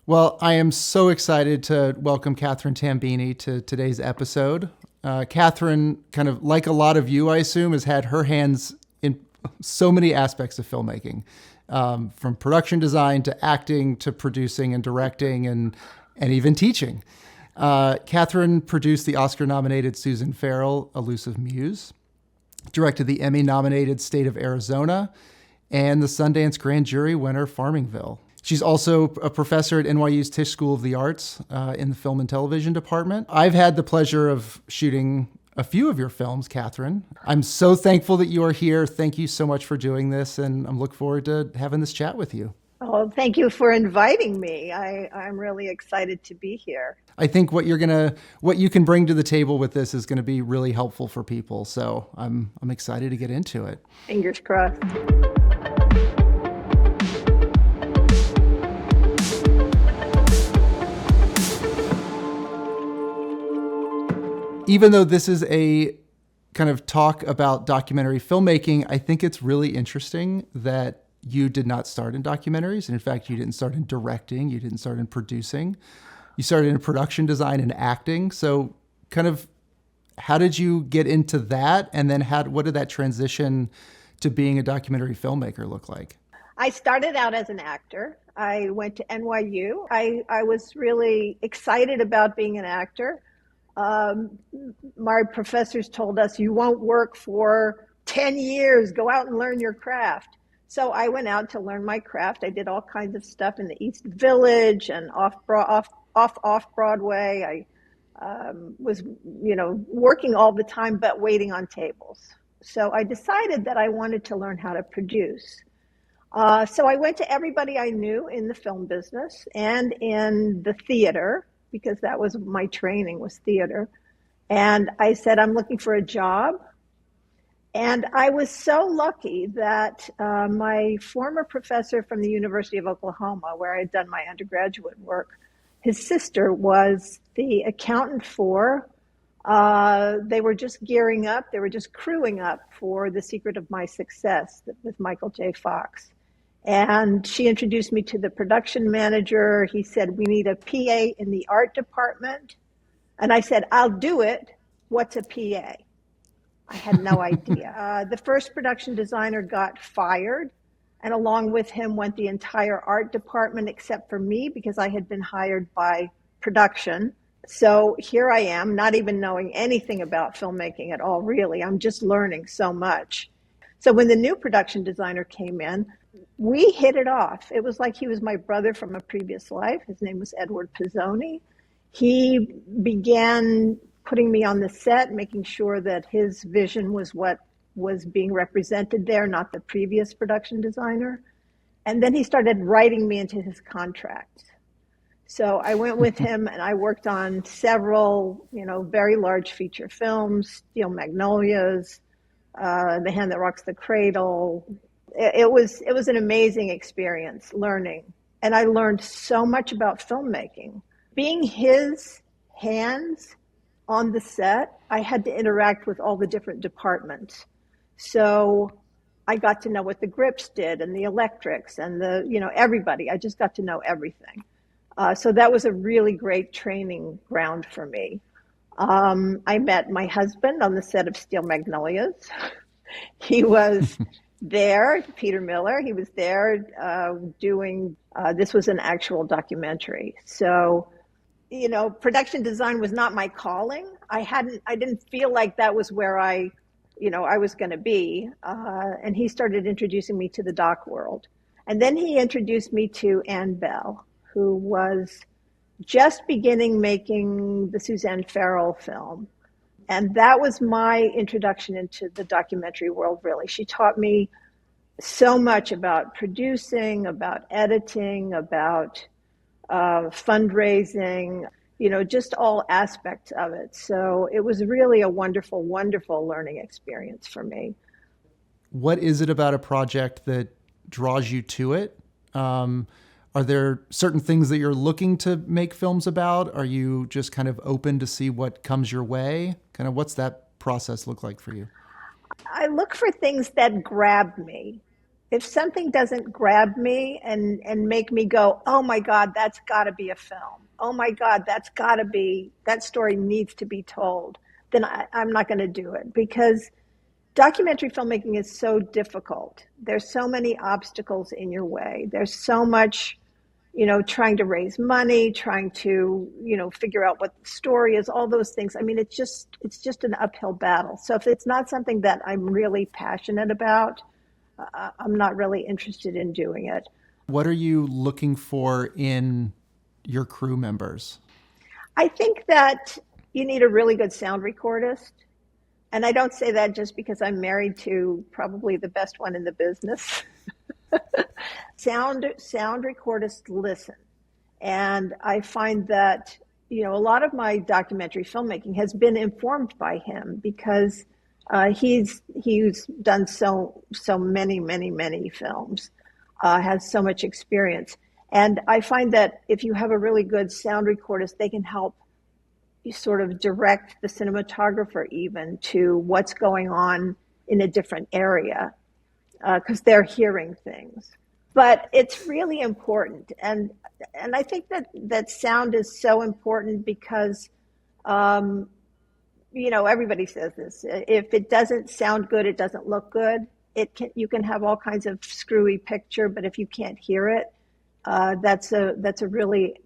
Well, I am so excited to welcome Catherine Tambini to today's episode. Catherine, kind of like a lot of you, I assume, has had her hands in so many aspects of filmmaking, from production design to acting to producing and directing and even teaching. Catherine produced the Oscar-nominated Susan Farrell, Elusive Muse, directed the Emmy-nominated State of Arizona, and the Sundance Grand Jury winner, Farmingville. She's also a professor at NYU's Tisch School of the Arts in the Film and Television Department. I've had the pleasure of shooting a few of your films, Catherine. I'm so thankful that you are here. Thank you so much for doing this, and I'm looking forward to having this chat with you. Oh, thank you for inviting me. I'm really excited to be here. I think what you can bring to the table with this is gonna be really helpful for people. So I'm excited to get into it. Fingers crossed. Even though this is a kind of talk about documentary filmmaking, I think it's really interesting that you did not start in documentaries. And in fact, you didn't start in directing. You didn't start in producing. You started in production design and acting. So kind of how did you get into that? And then what did that transition to being a documentary filmmaker look like? I started out as an actor. I went to NYU. I was really excited about being an actor. My professors told us, you won't work for 10 years, go out and learn your craft. So I went out to learn my craft. I did all kinds of stuff in the East Village and off Broadway. I was, working all the time, but waiting on tables. So I decided that I wanted to learn how to produce. So I went to everybody I knew in the film business and in the theater, because that was my training, was theater. And I said, I'm looking for a job. And I was so lucky that my former professor from the University of Oklahoma, where I had done my undergraduate work, his sister was the accountant they were just gearing up, they were just crewing up for The Secret of My Success with Michael J. Fox. And she introduced me to the production manager. He said, we need a PA in the art department. And I said, I'll do it. What's a PA? I had no idea. The first production designer got fired. And along with him went the entire art department, except for me, because I had been hired by production. So here I am, not even knowing anything about filmmaking at all, really. I'm just learning so much. So when the new production designer came in, we hit it off. It was like he was my brother from a previous life. His name was Edward Pizzoni. He began putting me on the set, making sure that his vision was what was being represented there, not the previous production designer. And then he started writing me into his contract. So I went with him and I worked on several, very large feature films, Steel Magnolias, The Hand That Rocks the Cradle. It was an amazing experience learning. And I learned so much about filmmaking. Being his hands on the set, I had to interact with all the different departments. So I got to know what the grips did and the electrics and everybody. I just got to know everything. So that was a really great training ground for me. I met my husband on the set of Steel Magnolias. He was there, Peter Miller. He was there doing, this was an actual documentary. So, production design was not my calling. I didn't feel like that was where I was going to be. And he started introducing me to the doc world. And then he introduced me to Ann Bell, who was just beginning making the Suzanne Farrell film. And that was my introduction into the documentary world, really. She taught me so much about producing, about editing, about fundraising, just all aspects of it. So it was really a wonderful, wonderful learning experience for me. What is it about a project that draws you to it? Are there certain things that you're looking to make films about? Are you just kind of open to see what comes your way? Kind of what's that process look like for you? I look for things that grab me. if something doesn't grab me and make me go, oh my God, that's got to be a film. Oh my God, that story needs to be told, then I'm not going to do it, because documentary filmmaking is so difficult. There's so many obstacles in your way. There's so much, trying to raise money, trying to, figure out what the story is, all those things. I mean, it's just an uphill battle. So if it's not something that I'm really passionate about, I'm not really interested in doing it. What are you looking for in your crew members? I think that you need a really good sound recordist. And I don't say that just because I'm married to probably the best one in the business. Sound recordists listen. And I find that, a lot of my documentary filmmaking has been informed by him, because he's done so many films, has so much experience. And I find that if you have a really good sound recordist, they can help you sort of direct the cinematographer even to what's going on in a different area, because they're hearing things. But it's really important. And I think that sound is so important because, everybody says this. If it doesn't sound good, it doesn't look good. You can have all kinds of screwy picture, but if you can't hear it, that's a really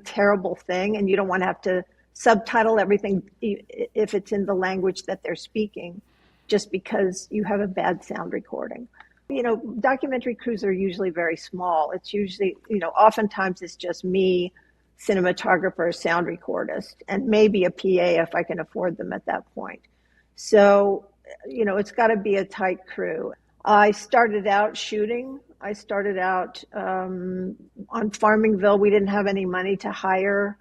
terrible thing. And you don't want to have to subtitle everything if it's in the language that they're speaking, just because you have a bad sound recording. Documentary crews are usually very small. It's usually, oftentimes it's just me, cinematographer, sound recordist, and maybe a PA if I can afford them at that point. So, it's got to be a tight crew. I started out shooting. I started out on Farmingville. We didn't have any money to hire.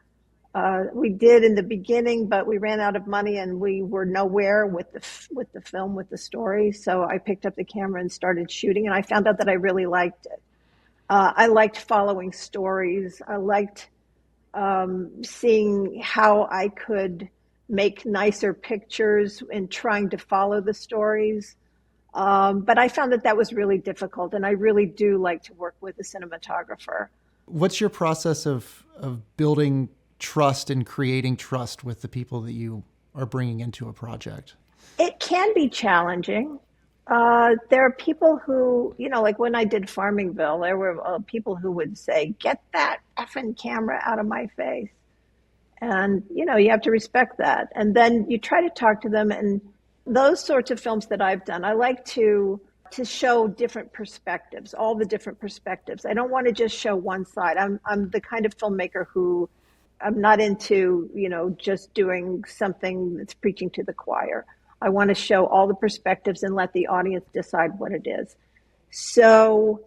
We did in the beginning, but we ran out of money and we were nowhere with the film, with the story. So I picked up the camera and started shooting, and I found out that I really liked it. I liked following stories. I liked seeing how I could make nicer pictures and trying to follow the stories. But I found that was really difficult, and I really do like to work with a cinematographer. What's your process of building trust and creating trust with the people that you are bringing into a project? It can be challenging. There are people who, like when I did Farmingville, there were people who would say, "Get that effing camera out of my face." And, you have to respect that. And then you try to talk to them. And those sorts of films that I've done, I like to show different perspectives, all the different perspectives. I don't want to just show one side. I'm the kind of filmmaker who, I'm not into, just doing something that's preaching to the choir. I want to show all the perspectives and let the audience decide what it is. So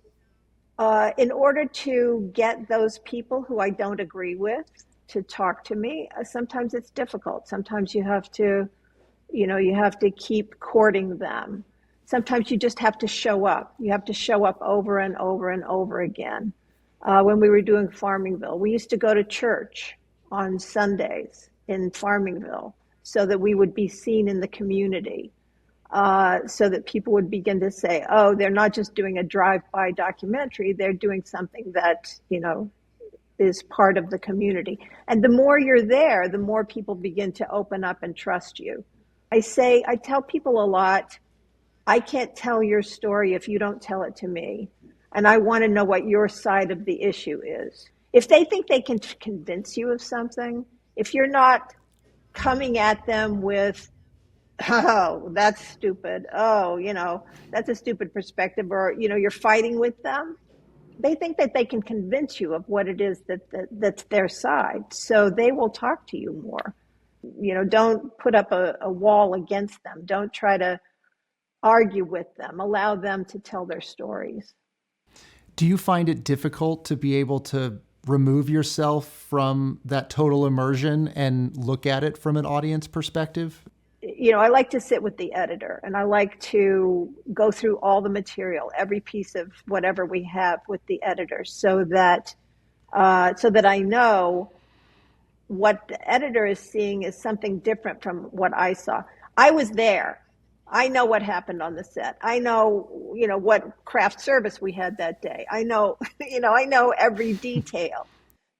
in order to get those people who I don't agree with to talk to me, sometimes it's difficult. Sometimes you have to keep courting them. Sometimes you just have to show up. You have to show up over and over and over again. When we were doing Farmingville, we used to go to church on Sundays in Farmingville so that we would be seen in the community, so that people would begin to say, oh, they're not just doing a drive-by documentary, they're doing something that, is part of the community. And the more you're there, the more people begin to open up and trust you. I tell people a lot, I can't tell your story if you don't tell it to me. And I want to know what your side of the issue is. If they think they can convince you of something, if you're not coming at them with, oh, that's stupid. Oh, that's a stupid perspective, or, you're fighting with them. They think that they can convince you of what it is that's their side. So they will talk to you more. Don't put up a wall against them. Don't try to argue with them. Allow them to tell their stories. Do you find it difficult to be able to remove yourself from that total immersion and look at it from an audience perspective? I like to sit with the editor, and I like to go through all the material, every piece of whatever we have with the editor, so that I know what the editor is seeing is something different from what I saw. I was there. I know what happened on the set. I know, what craft service we had that day. I know, I know every detail,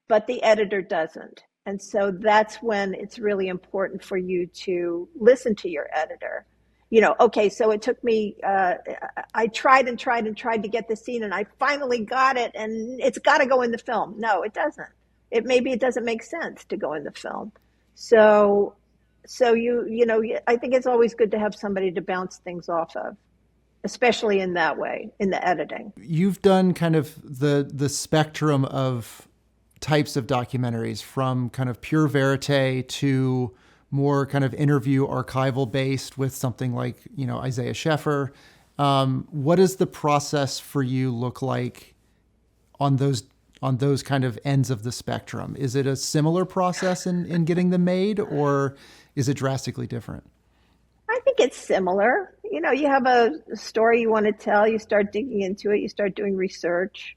but the editor doesn't. And so that's when it's really important for you to listen to your editor. Okay, so it took me, I tried and tried and tried to get the scene, and I finally got it, and it's got to go in the film. No, it doesn't. Maybe it doesn't make sense to go in the film. So, I think it's always good to have somebody to bounce things off of, especially in that way, in the editing. You've done kind of the spectrum of types of documentaries, from kind of pure verite to more kind of interview archival based with something like, Isaiah Sheffer. What does the process for you look like on those kind of ends of the spectrum? Is it a similar process in getting them made, or is it drastically different? I think it's similar. You have a story you want to tell, you start digging into it, you start doing research.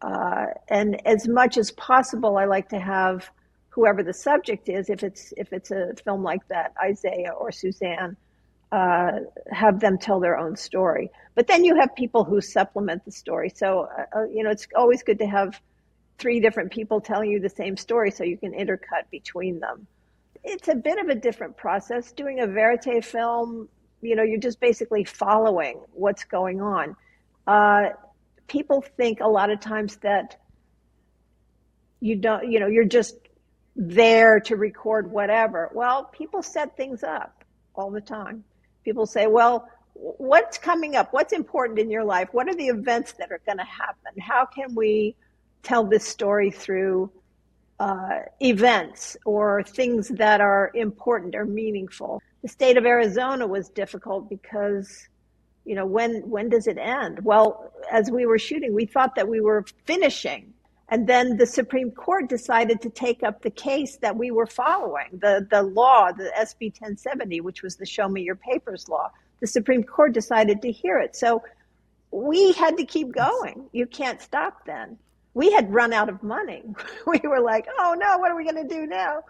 And as much as possible, I like to have whoever the subject is, if it's a film like that, Isaiah or Suzanne, have them tell their own story. But then you have people who supplement the story. So, it's always good to have 3 different people telling you the same story so you can intercut between them. It's a bit of a different process. Doing a verite film, you're just basically following what's going on. People think a lot of times that you don't, you're just there to record whatever. Well, people set things up all the time. People say, well, what's coming up? What's important in your life? What are the events that are going to happen? How can we tell this story through events or things that are important or meaningful? The state of Arizona was difficult because, when does it end? Well, as we were shooting, we thought that we were finishing. And then the Supreme Court decided to take up the case that we were following, the law, the SB 1070, which was the Show Me Your Papers law. The Supreme Court decided to hear it. So we had to keep going. You can't stop then. We had run out of money. We were like, oh no, what are we going to do now?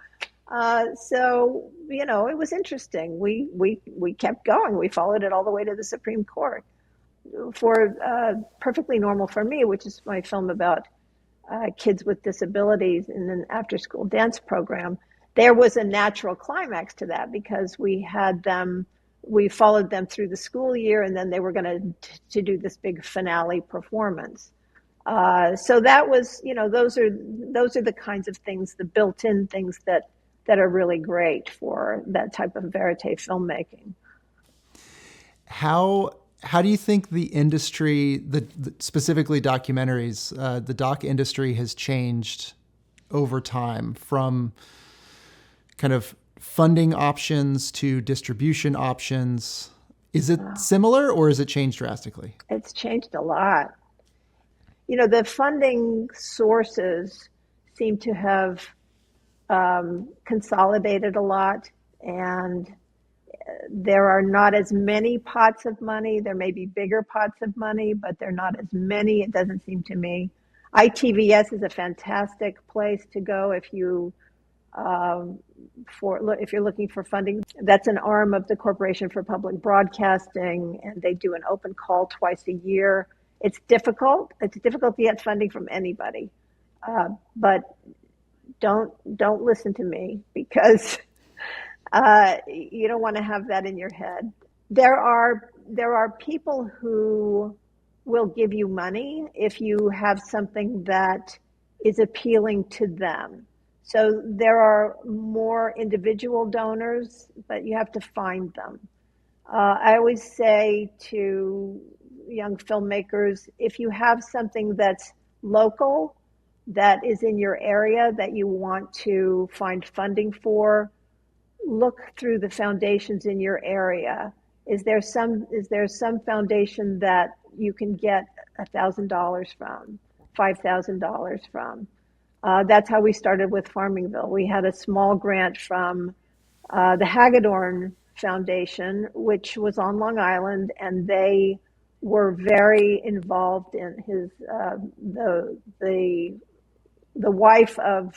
So, it was interesting. We kept going. We followed it all the way to the Supreme Court. For Perfectly Normal for Me, which is my film about kids with disabilities in an after-school dance program, there was a natural climax to that because we followed them through the school year, and then they were going to do this big finale performance. So that was, those are the kinds of things, the built-in things that are really great for that type of verite filmmaking. How do you think the industry, specifically documentaries, the doc industry has changed over time, from kind of funding options to distribution options? Is it similar, or has it changed drastically? It's changed a lot. The funding sources seem to have consolidated a lot, and there are not as many pots of money. There may be bigger pots of money, but they're not as many, it doesn't seem to me. ITVS is a fantastic place to go if you're looking for funding. That's an arm of the Corporation for Public Broadcasting, and they do an open call twice a year. It's difficult. It's difficult to get funding from anybody, but don't listen to me, because you don't want to have that in your head. There are people who will give you money if you have something that is appealing to them. So there are more individual donors, but you have to find them. I always say to young filmmakers, if you have something that's local, that is in your area, that you want to find funding for, look through the foundations in your area. Is there some foundation that you can get $1,000 from, $5,000 from? That's how we started with Farmingville. We had a small grant from the Hagedorn Foundation, which was on Long Island, and they were very involved in his the wife of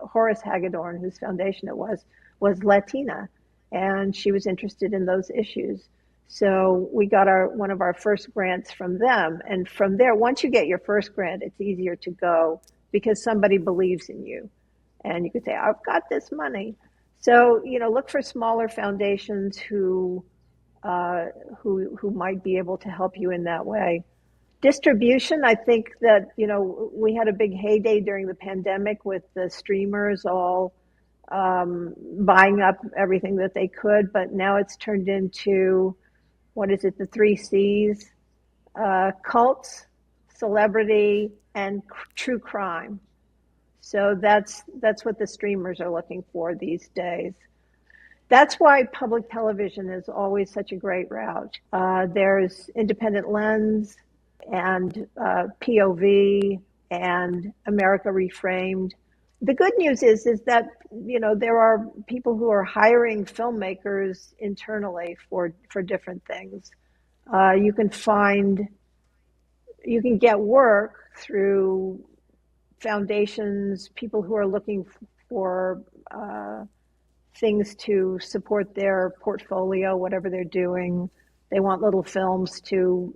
Horace Hagedorn, whose foundation it was Latina, and she was interested in those issues. So we got one of our first grants from them. And from there, once you get your first grant, it's easier to go because somebody believes in you. And you could say, I've got this money. So, look for smaller foundations who might be able to help you in that way. Distribution, I think that, we had a big heyday during the pandemic with the streamers all buying up everything that they could, but now it's turned into, what is it, the three C's, cults, celebrity, and true crime. So that's what the streamers are looking for these days. That's why public television is always such a great route. There's Independent Lens and POV and America Reframed. The good news is that there are people who are hiring filmmakers internally for different things. You can get work through foundations, people who are looking for things to support their portfolio, whatever they're doing. They want little films to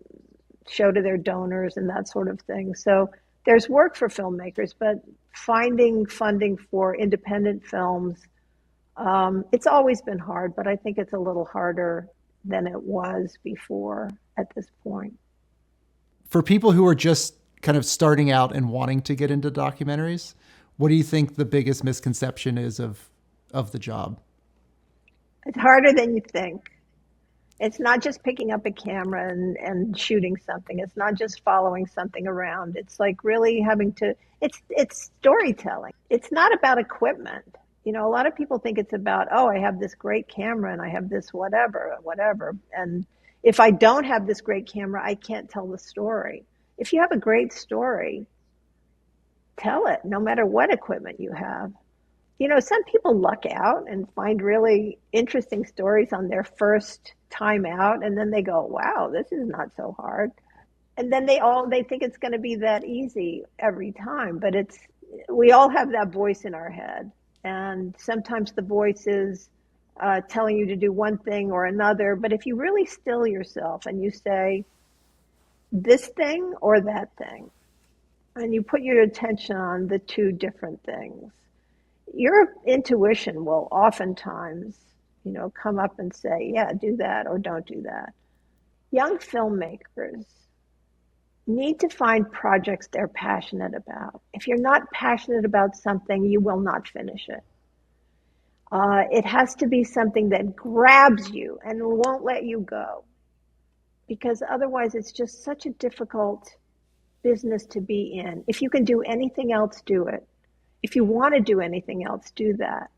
show to their donors and that sort of thing. So there's work for filmmakers, but finding funding for independent films, it's always been hard, but I think it's a little harder than it was before at this point. For people who are just kind of starting out and wanting to get into documentaries, what do you think the biggest misconception is of the job? It's harder than you think. It's not just picking up a camera and shooting something. It's not just following something around. It's like really having to, it's storytelling. It's not about equipment. A lot of people think it's about, oh, I have this great camera and I have this whatever. And if I don't have this great camera, I can't tell the story. If you have a great story, tell it, no matter what equipment you have. Some people luck out and find really interesting stories on their first time out, and then they go, wow, this is not so hard. And then they think it's going to be that easy every time, but we all have that voice in our head. And sometimes the voice is telling you to do one thing or another, but if you really still yourself and you say this thing or that thing, and you put your attention on the two different things, your intuition will oftentimes, come up and say, yeah, do that or don't do that. Young filmmakers need to find projects they're passionate about. If you're not passionate about something, you will not finish it. It has to be something that grabs you and won't let you go, because otherwise it's just such a difficult business to be in. If you can do anything else, do it. If you want to do anything else, do that.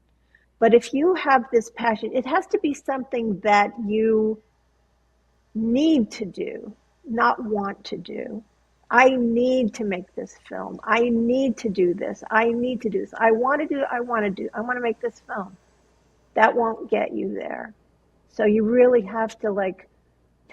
But if you have this passion, it has to be something that you need to do, not want to do. I need to make this film. I need to do this. I need to do this. I want to make this film. That won't get you there. So you really have to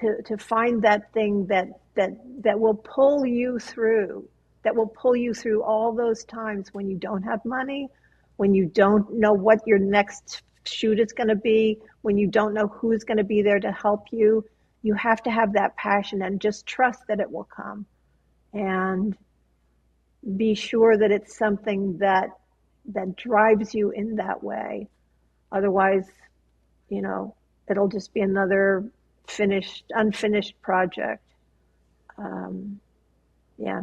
to find that thing that will pull you through, that will pull you through all those times when you don't have money, when you don't know what your next shoot is going to be, when you don't know who's going to be there to help you. You have to have that passion and just trust that it will come, and be sure that it's something that drives you in that way. Otherwise, it'll just be another unfinished project. Yeah.